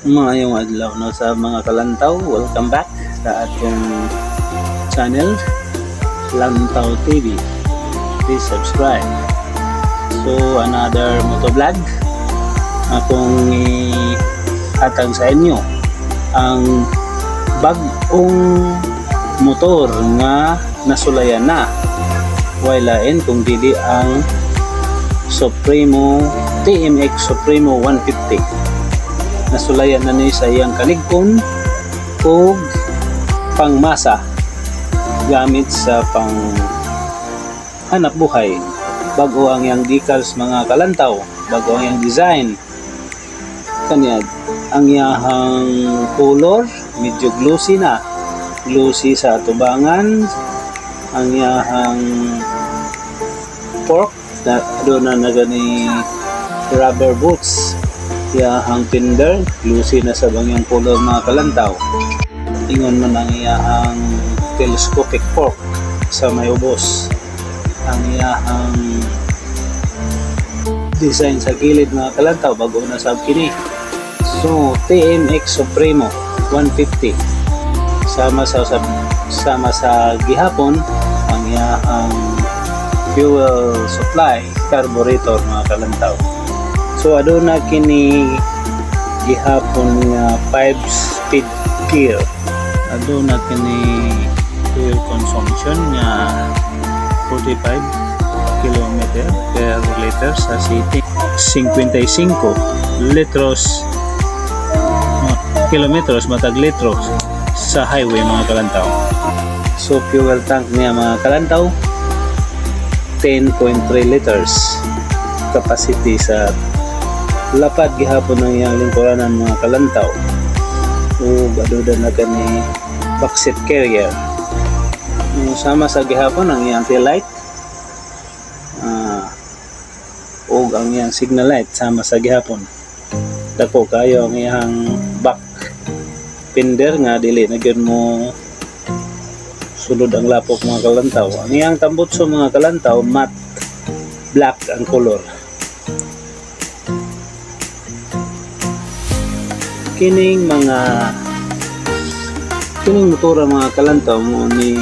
Maayong adlaw no sa mga kalantaw. Welcome back sa atong channel Lantaw TV. Please subscribe. So another motovlog akong ihatag sa inyo ang bag-ong motor nga nasulayan na. Wailain kung dili ang Supremo TMX Supremo 150. Nasulayan na ni sa iyang kaligkon o pangmasa gamit sa pang hanap buhay. Bago ang iyang decals mga kalantaw, bago ang iyang design. Kanyad ang iyang color medyo glossy na, glossy sa tubangan. Ang iyang fork na doon na nagani rubber boots. Iyahang tinder, glossy na sa bangyang color mga kalantaw. Ingon man ang iyahang telescopic fork sa may ubos. Ang iyahang design sa gilid mga kalantaw bago na sab kini. So TMX Supremo 150 sama sa gihapon ang iyahang fuel supply carburetor mga kalantaw. So aduna kini gihapon nga 5-speed gear. Aduna kini fuel consumption nga 45 km per liter sa city, 55 litros kilometros matag litros sa highway mga kalantaw. So fuel tank niya mga kalantaw 10.3 liters capacity sa lapad gihapon ng iyang lingkuranan mga kalantaw. O gaduda na kani backseat carrier. Sama sa gihapon ang iyang tail light o ang iyang signal light sama sa gihapon. Dako kayo ang iyang back fender nga dili na gyud mo sulod ang lapok mga kalantaw. Ang iyang tambutso mga kalantaw matte black ang color. Kining motora mga kalantaw mo ni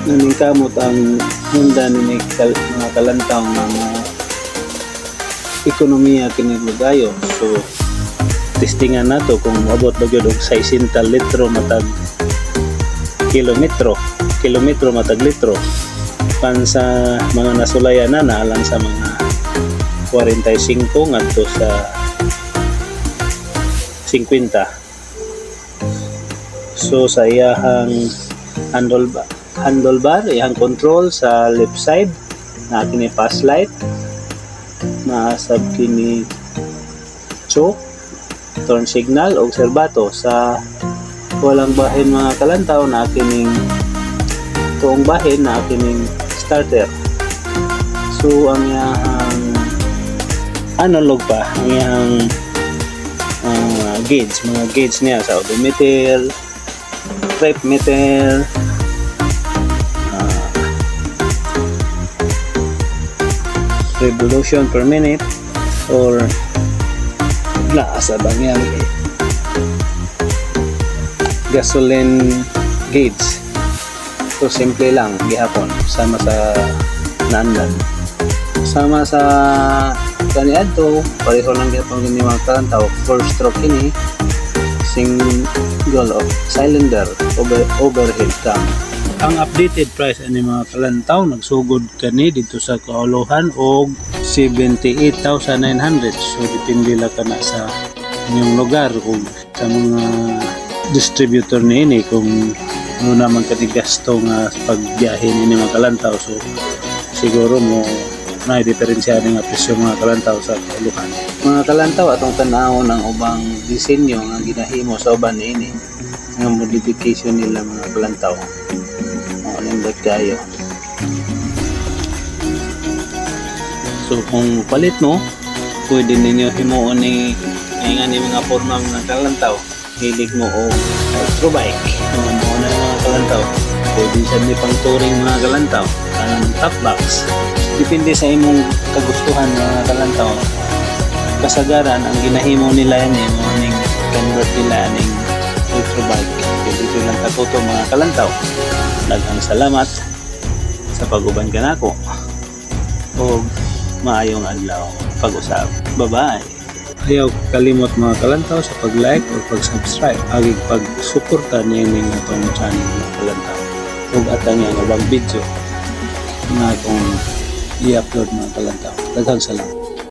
naningkamot ang Honda ni mga kalantaw ng ekonomiya kini lugayo. So testingan nato kung abot ba gyud og 60 litro matag kilometro matag litro pan sa mga nasulayan na alang sa mga 45 ngadto sa 50. So sa iyahang handlebar, iyang control sa left side na kini pass light, naasab kini choke, turn signal o serbato. Sa walang bahin mga kalantaw na kining tuong bahin na kining starter. So ang iyahang analog pa, ang iyahang mga gauge niya sa odometer, trip meter, revolution per minute or sa bangyang gasoline gauge. So simple lang gihapon sama sa naandan. Sama sa kaniadto pareho lang gihapon kini mga kalantaw. 4-stroke kini, single of cylinder, overhead cam. Ang updated price ani mga kalantaw nagsugod kani dito sa kauluhan og 78,900. So depende lang kana sa inyong lugar kung sa mga distributor niini kung ano naman kani gasto nga pagbiyahe ni mga kalantaw. So siguro mo na diferensya nga presyo mga kalantaw sa kauluhan. Mga kalantaw atong tan-awon ang ubang disenyo nga ginahimo sa uban niini nga modification nila mga kalantaw. Nindot kayo. So kung palit mo, pwede ninyo himuon ni mga forma mga kalantaw. Hilig mo o electrobike. Mo na mga kalantaw. Pwede siya ni pang touring mga kalantaw. Ang top box. Depende sa imong kagustuhan mga kalantaw. kasagaran ang ginahimo nila yan morning convert nila ning ultrabike. Dito lang tatuto mga kalantaw. Daghang salamat sa pag-uban kanako. O maayong adlaw pag-usap. Bye-bye. Ayaw kalimot mga kalantaw sa pag-like o pag-subscribe. Agig pag-suporta niya ning atong channel mga kalantaw. Ug atang yang ubang video na akong i-upload mga kalantaw. Daghang salamat.